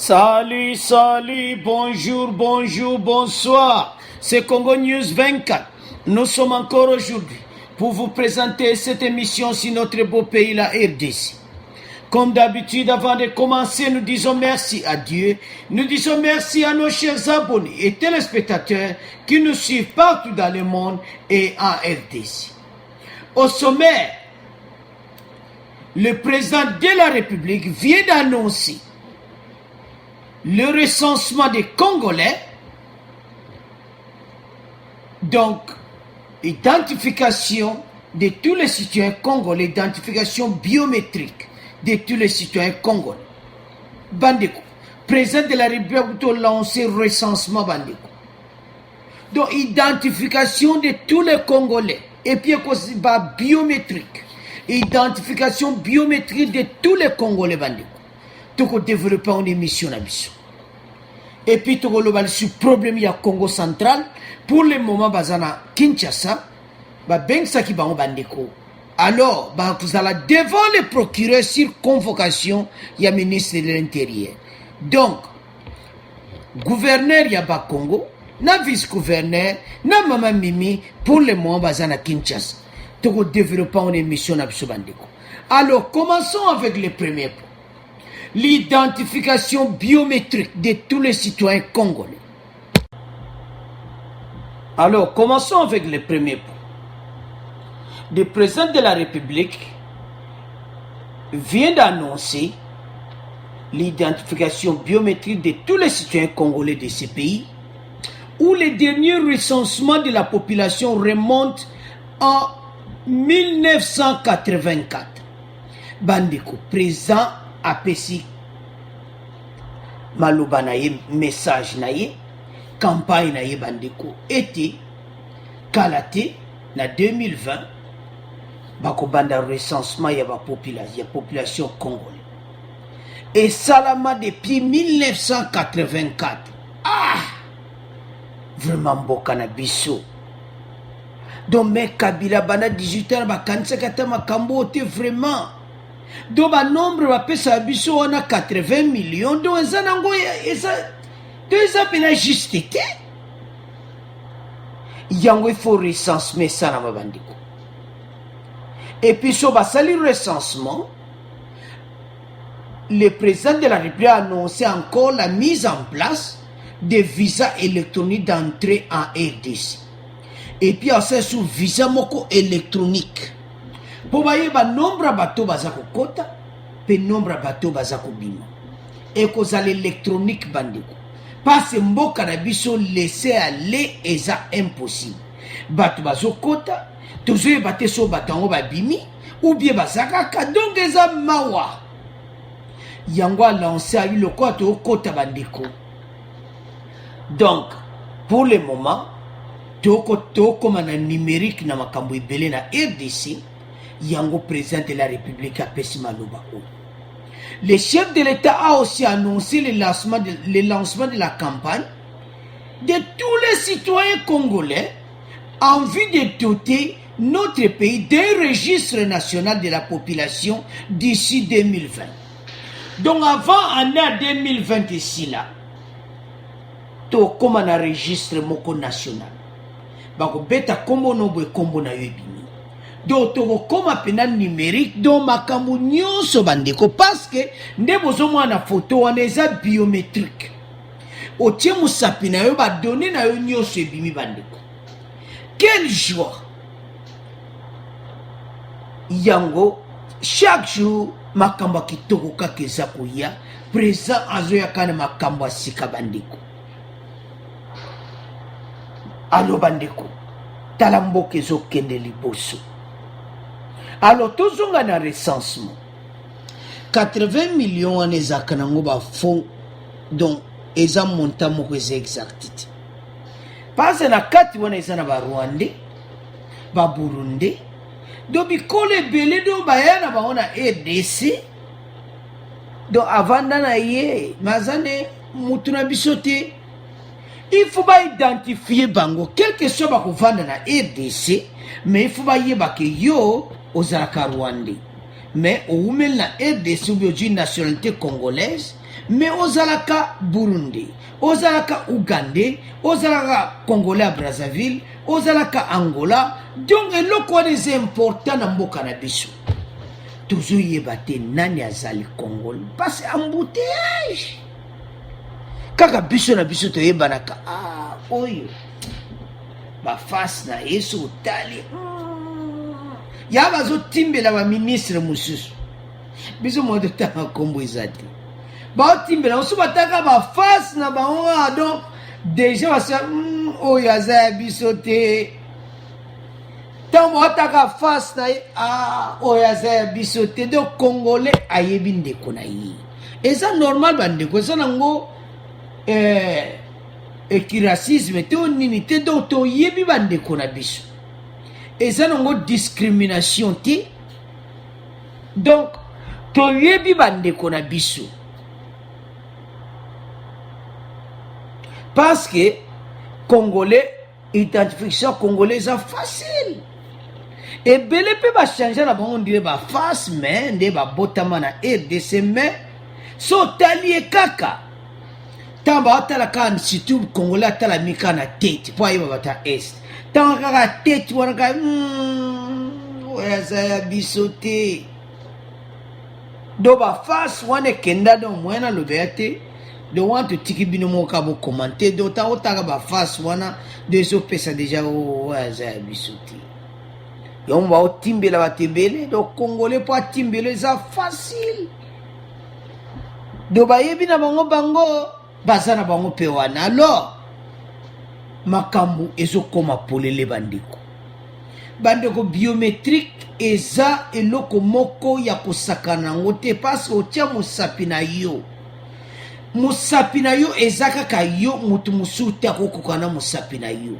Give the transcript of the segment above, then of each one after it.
Salut, salut, bonjour, bonjour, bonsoir. C'est Congo News 24. Nous sommes encore aujourd'hui pour vous présenter cette émission sur notre beau pays, la RDC. Comme d'habitude, avant de commencer, nous disons merci à Dieu. Nous disons merci à nos chers abonnés et téléspectateurs qui nous suivent partout dans le monde et en RDC. Au sommaire, le président de la République vient d'annoncer le recensement des Congolais, donc identification de tous les citoyens congolais, identification biométrique de tous les citoyens congolais. Bandeko, président de la République a lancé le recensement Bandeko. Donc identification de tous les Congolais et puis biométrique, identification biométrique de tous les Congolais Bandeko. Toko développer une émission na biso. Et puis toko le sur problème ya Congo central pour le moment bazana Kinshasa ba bengsa ki bango bandeko. Alors ba vous allez devant le procureur sur convocation ya ministre de l'Intérieur. Donc gouverneur ya ba Congo na vice-gouverneur na mama Mimi pour le moment bazana Kinshasa. Toko développer une émission na biso bandeko. Alors commençons avec le premier point. L'identification biométrique de tous les citoyens congolais. Alors, commençons avec le premier point. Le président de la République vient d'annoncer l'identification biométrique de tous les citoyens congolais de ce pays, où le dernier recensement de la population remonte en 1984. Bandeko, président apesi maloba na ye message na ye campagne na ye bandeko ete kalate na 2020 bako banda recensement ya population congolais et salama depuis 1984. Vraiment mboka na biso donc me Kabila bana 18 ans bakanisa kata makambo te vraiment. Donc, le nombre de personnes qui ont 80 millions, donc ils ont juste été. Il faut recenser ça. Et puis, sur le recensement, le président de la République a annoncé encore la mise en place des visas électroniques d'entrée en RDC. Et puis, c'est sur visa moko électronique. Pour voyez le nombre de bateaux bazako kota, pe nombre de bateaux bazako bima. Et cause l'électronique bandeko. Parce que mboka na biso laisser aller eza impossible. Bateau bazo kota, toujours bateau so batango babimi, ou bien bazaka donc eza mawa. Yango a lancé à lui le kota bandeko. Donc, pour le moment, toko comme un numérique na makambo ibele na RDC. Yango président de la République a pesi maloba. Le chef de l'État a aussi annoncé le lancement de la campagne de tous les citoyens congolais en vue de doter notre pays d'un registre national de la population d'ici 2020. Donc avant l'année 2026 là, to comme un registre moko national. Bako beta kombo nobo kombo na yebi. Donc comme un numérique donc makambo nyonso bandeko parce que ndebozo mwana photo wana eza biométrique otie musapi na yo ba donner na yo nyonso ebimi bandeko. Quelle joie yango chaque jour makambo kitoko kaka eza koya président azoya kana makambo asika bandeko. Alo bandeko tala mboka ezokende liboso. Alors, tout le monde a un recensement. 80 millions en ezakana ba fond donc eza montant moko exact. Parce que na kati wana eza na ba Rwandais, ba Burundi, donc bikole belé do ba yana ba ona RDC. Donc avant na ye, mazane mutu na bisote. Il faut pas identifier bango quel que soit ba kovanda na RDC, mais il faut pas yeba ke yo ozalaka Rwandais. mais au même la RDC ou bien nationalité congolaise, mais ozalaka Burundi, ozalaka Ougandais, ozalaka Congolais à Brazzaville, ozalaka Angola, donc eloko des important na mboka na biso. Toujours yebate nani azali Congolais, parce embouteillage. Kaka biso na biso to yebanaka oyo ba face na yeso tali ya bazo timbela ba ministre mususu biso mo de tanga kombo ezati ba timbela oso bataka ba face na ba donc déjà basa oyo aza biso te tambo ataka face na oyo aza biso te donc congolais ayebi ndeko na yi eza normal bandeko eza nango racisme te nini te donc to yebi bandeko na biso eza nango discrimination te donc to yebi bandeko na biso parce que congolais identification congolais eza facile ebele mpe bachange na bango ndire baface mais nde babotama na RDC mais so tali ekaka tamba atala kan surtout congolais atala mika na tête po ayeba bata est tanga kaka tête wana ka oyaza ya biso te do baface wana ekenda donc mwena lobeya te do wana totiki bino moka bokomante do ta otaka baface wana do ezopesa deja oyaza ya biso te yombo baotimbela bato ebele do congolais po atimbela eza facile do bayebi na bango baza na bango mpe wana alors makambo ezokoma polele bandeko biométrique eza eloko moko ya kosakana nango te parce otia mosapi na yo eza kaka yo moto mosusu te akokoka na mosapi na yo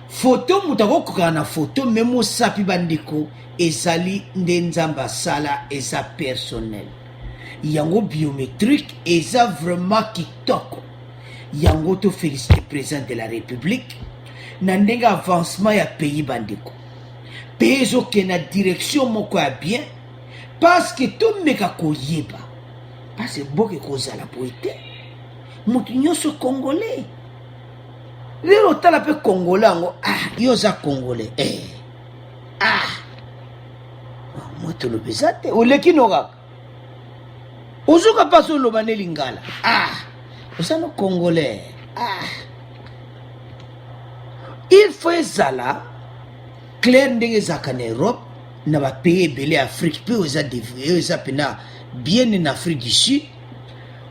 foto moto akokoka na foto me mosapi bandeko ezali nde nzambe asala eza personnel yango biométrique eza vraiment kitoko yango to félicité président de la république na ndenge avancement ya pays bandeko pays ezokende na direction moko ya bien parce que tomeka koyeba parce que boke kozala boye te moto nyonso congolais lelo tala mpe congolais yango yo oza congolais moto lobi eza te oleki no kaka ozuka mpasi oloba ne lingala oza no congolais il faut ezala clair ndenge ezalaka na Europe na bapays ebele ya Afrique mpe oyo eza mpena bien na Afrique du Sud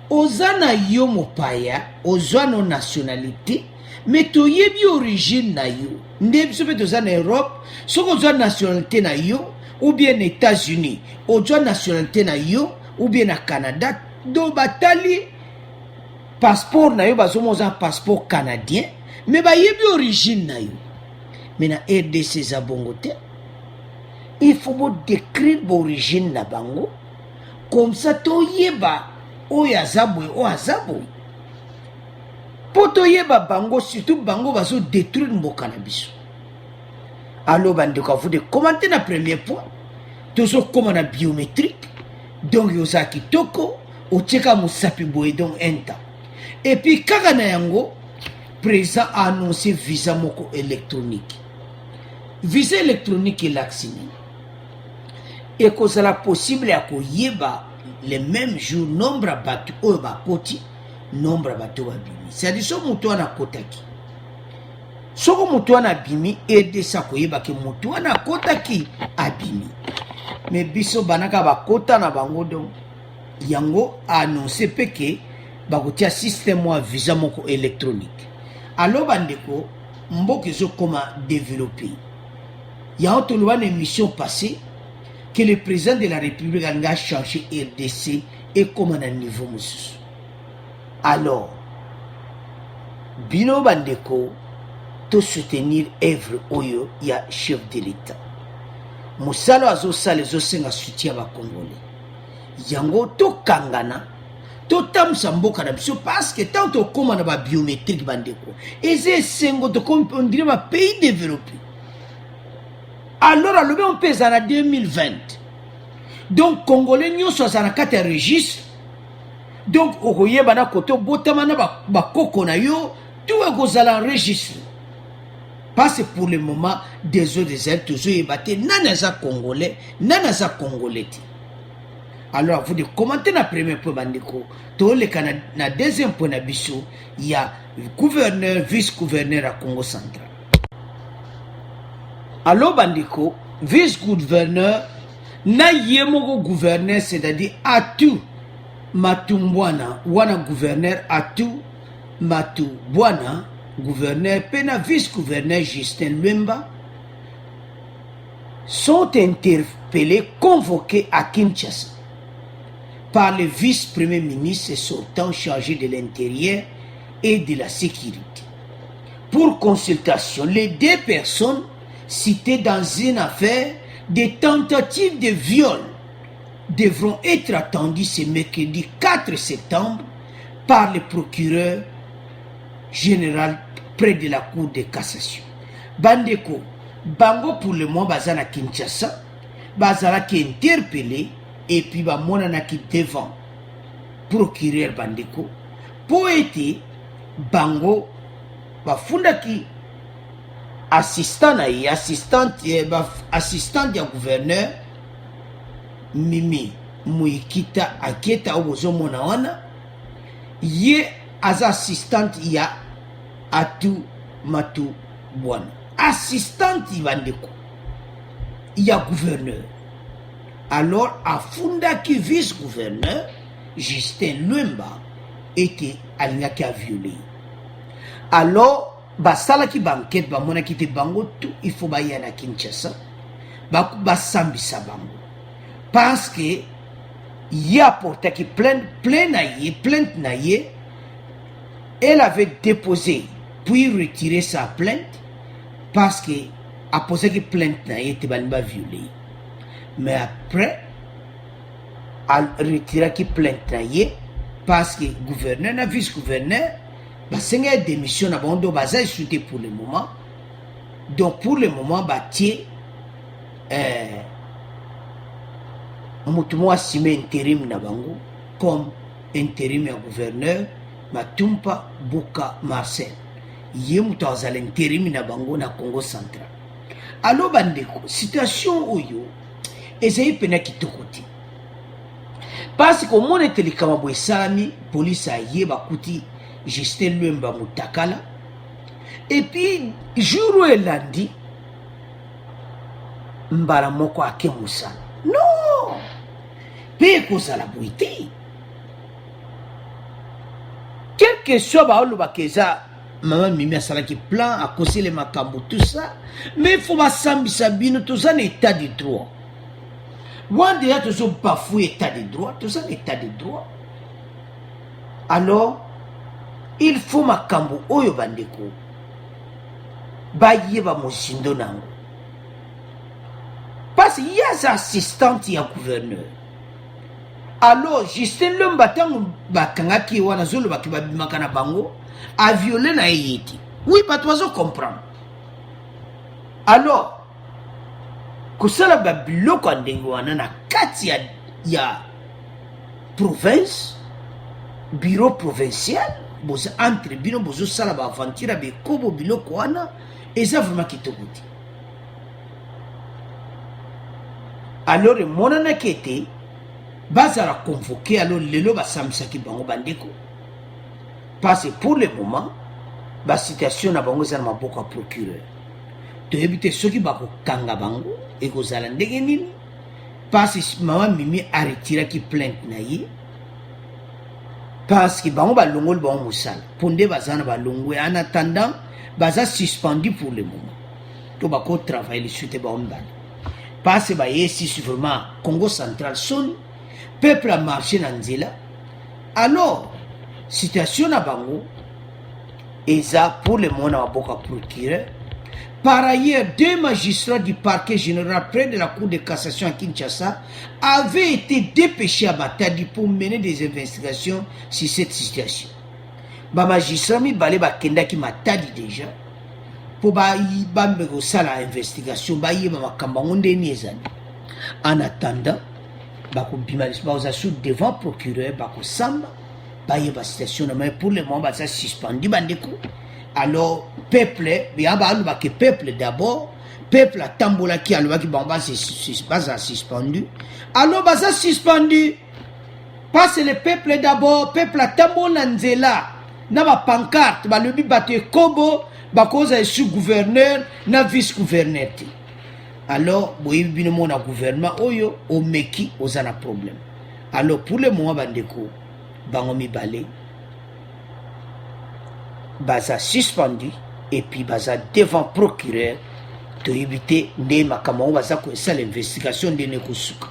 oza na yo mopaya ozwa no nationalité mais toyebi origine na yo nde biso mpe toza na Europe soki ozwa nationalité na yo ou bien na États-Unis ozwa nationalité na yo ou bien na Canada do batali passeport na yo bazoma oza passeport canadien mais bayebi origine na yo mais na RDC eza bongo te il faut bo décrire origine na bango comme ça toyeba oyo aza boye oyo aza boye po toyeba bango surtout bango bazo détruire mboka na biso alors bandeko avu de commenter na premier point tozokoma na biométrique donc yoza kitoko otieka mosapi boye donc un temps et puis kaka na yango président a annoncé visa moko électronique visa électronique elaksini ekozala possible ya koyeba le même jour nombre ya bato oyo bakoti nombre ya bato babimi c'est-à-dire so moto wana akotaki soko moto wana abimi edesa koyeba ke moto wana akotaki abimi mais biso banaka bakota na bango donc yango annonce pe ke bakotia système wa visa moko électronique alors bandeko mboka ezokoma développer yango toloba na émission passée que le président de la République a changé RDC et comme à un niveau mosusu alors bino bandeko to soutenir œuvre oyo ya chef de l'État mosalo azosala ezosenga soutien ba congolais yango tokangana totambusa mboka na biso parce que tant tokoma na ba biométrique bandeko eza esengo tokomi on dirait ba pays développé alors alobi on pesa na 2020 Donc congolais nyonso azala kati ya registre, donc okoyeba na kote botama na bakoko na yo tout ekozala en registre. Parce que pour le moment des autres toujours yebate nani aza congolais nani aza congolais te. Alors vous de commenter na premier point bandiko toleka na deuxième point na biso ya gouverneur vice-gouverneur à Congo central. Alors bandiko vice-gouverneur na yemoko gouverneur, c'est-à-dire Atou Matumbwana wana gouverneur Atou Matubwana gouverneur pena vice-gouverneur Justin Lwemba sont interpellés, convoqués à Kinshasa par le vice-premier ministre sortant chargé de l'intérieur et de la sécurité. Pour consultation, les deux personnes citées dans une affaire de tentative de viol devront être attendues ce mercredi 4 septembre par le procureur général près de la cour de cassation. Bandeko, bango pour le moment bazana Kinshasa, bazala qui interpellé et puis bamonana qui devant procureur bandeko pour être bango bafunda ki assistant na ye assistant du gouverneur Mimi Muikita Aketa obozo mona wana ye as assistant ya Atou Matubwana assistant ibandeko ya gouverneur. Alors afunda ki vice-gouverneur Justin Lwemba était alingaki a violé. Alors basala ki banquette bamona ki te bango tout il faut baya na Kinshasa basambisa bango parce que y a porté qui plainte na ye, elle avait déposé puis retiré sa plainte parce que a posé qui plainte na ye te banba violé. Mais après a retiré qui plainte na ye parce que gouverneur na vice-gouverneur basenga démission na bondo baza échoué pour le moment. Donc pour le moment batie mutumo asime intérim na bango comme intérim ya gouverneur Matumpa Buka Marcel ye mutu azala intérim na bango na Congo central. Alors bandeko situation oyo ezali pena kitoko te parce que omona etelekama boye esalami police aye bakuti Justin Lwemba mutakala et puis jour elandi mbala moko ake musala non pe kozala boye te quel que soit baolobaka eza mama Mimi asalaki plan akosele makambo tout ça mais il faut basambisa bino toza na état de droit wana deja tozo bafouer état de droit toza na état de droit. Alors il faut makambo oyo bandeko bayeba mosindo nango parce qu'il y a des assistants ya gouverneur. Alors Justin Lwemba tango bakangaki wana zolo baki babimaka na bango a violé na yeti. Oui, pas toi comprendre. Alors kosala babiloko ndenge wana na kati ya province bureau provincial boza entre bino bozo sala ba aventure be kobo biloko wana eza vraiment kitoko te. Alors monana kete bazala convoqué alors lelo basamisaki bango bandeko parce que pour le moment ba situation na bango za maboko procureur to ebite soki bakokanga bango ekozala ndenge nini parce que mama Mimi a retiré ki plainte na ye parce que bango balongoli bango mosala ponde bazana balongwe en attendant baza suspendu pour le moment to bako travailler le suite ba ombala parce que ba yesi vraiment Congo central son peuple a marché na nzela. Alors situation na bango eza pour le moment na boka procureur. Par ailleurs, deux magistrats du parquet général près de la cour de cassation à Kinshasa avaient été dépêchés à Matadi pour mener des investigations sur cette situation. Ba magistrat mi balé ba kendaki Matadi déjà pour ba bambego sala investigation ba yeba makambo ndeni ezali. En attendant bako bimalis baza sous devant procureur bako samba baye ba station mais pour le moment ça suspendu bandeko. Alors peuple yamba aluba que peuple d'abord peuple atambola ki aluba ki bamba c'est suspendu. Alors baza suspendu parce le peuple d'abord peuple atambola nzela na ba pancarte balobi bato kobo bakoza sous gouverneur na vice gouverneur. Alors boyebi bino mona gouvernement oyo o meki ozana problème. Alors pour le moment bandeko bango mibale baza suspendu et puis baza devant procureur to éviter nde makambo baza ko ça l'investigation de nekosuka.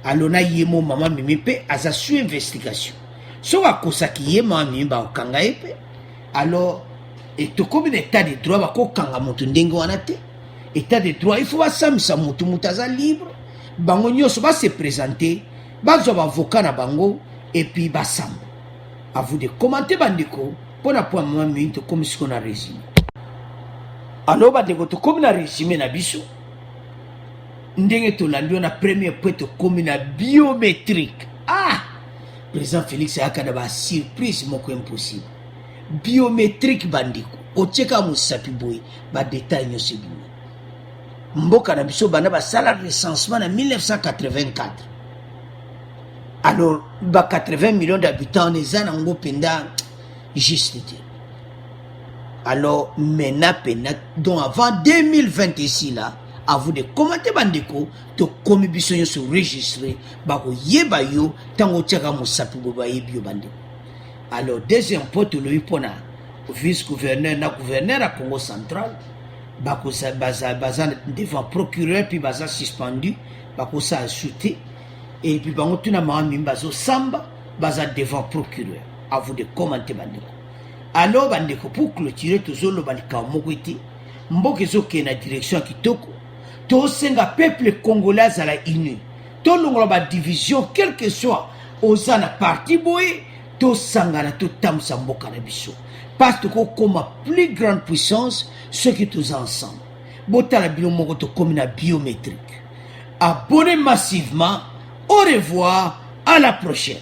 Alors na yemo mama mimi pe aza sous investigation so akosaki ye mama mimi ba kanga epe. Alors et to comme l'état de droit ba ko kanga moto ndenge wana te. État de droit, il faut que mutu mutaza libre. Bango nyoso va se présenter, bazo avocat na bango et puis basam. À vous de commenter bandiko pour la point moment minute comme ce qu'on a résumé. Alors bandiko to comme na résumé na biso. Ndenge to landi na premier point to comme na biométrique. Ah, président Félix akana ba surprise moko impossible. Biométrique bandiko. Ocheka musapi boy ba détail nyoso bi. Mboka na biso bana basala recensement en 1984. Alors, 80 millions d'habitants, les gens ont penda juste. Alors, maintenant, donc avant 2026 là, à vous de commenter bandeko, to komi biso yo se registrer, bako yeba yo, tango tchaka musapi boba yebio bandeko. Alors, deuxième pote le yipona, vice-gouverneur na gouverneur à Congo central, bako sa baza devant procureur puis baza suspendu bako sa ajouté et puis bango tuna mami bazo samba baza devant procureur. À vous de commenter bandeko. Alors bandeko pour clôturer toujours le bandika mokwiti mboke zo ke na direction kitoko to senga peuple congolais à la uni to longola ba division quel que soit ozana parti boy to sangana to tamsa mboka na biso. Parce que comme plus grande puissance, ceux qui tous ensemble. Botala bilomoto comme une biométrique. Abonnez massivement. Au revoir. À la prochaine.